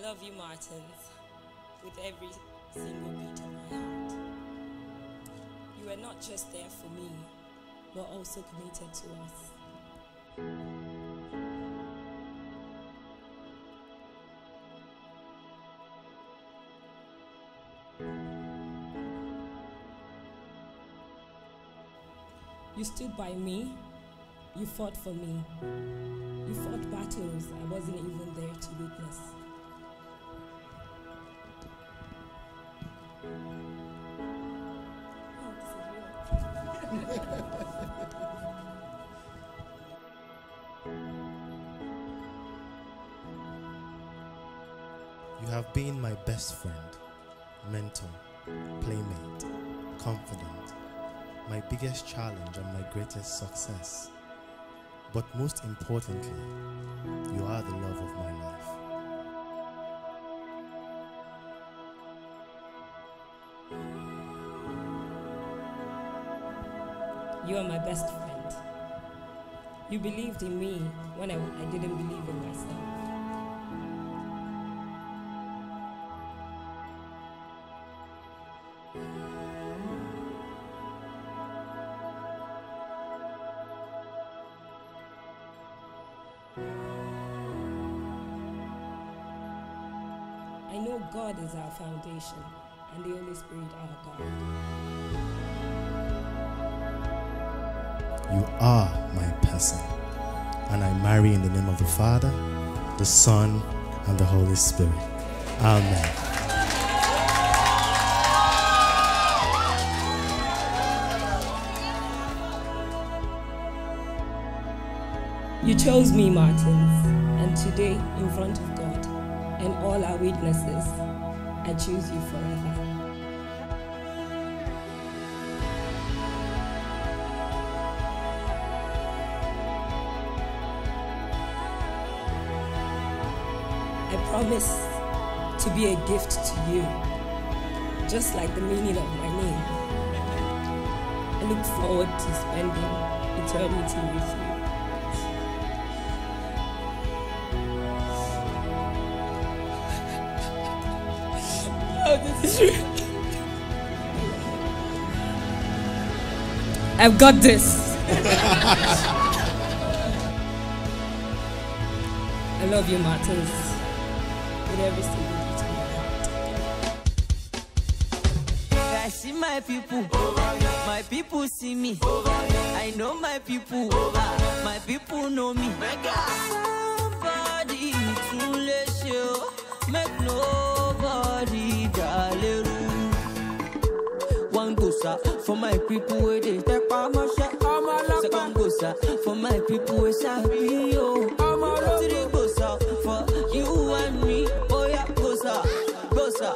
love you, Martins, with every single beat of my heart. You were not just there for me, but also committed to us. You stood by me, you fought for me. You fought battles I wasn't even there to witness. You have been my best friend, mentor, playmate, confidant, my biggest challenge and my greatest success. But most importantly, you are the love of my life. You are my best friend. You believed in me when I didn't believe in myself. I know God is our foundation and the Holy Spirit our God. You are my person, and I marry in the name of the Father, the Son, and the Holy Spirit. Amen. You chose me, Martins, and today, in front of God and all our witnesses, I choose you forever. I promise to be a gift to you, just like the meaning of my name. I look forward to spending eternity with you. Oh, this is real. I've got this. I love you, Martins, with every single beat of my heart. I see my people, my people see me. I know my people, my people know me. Somebody to let you make nobody darling. One gosa for my people where they take my shot. Second gosa for my people where sabi yo. Three gosa for you and me. Oh yeah, gosa, gosa.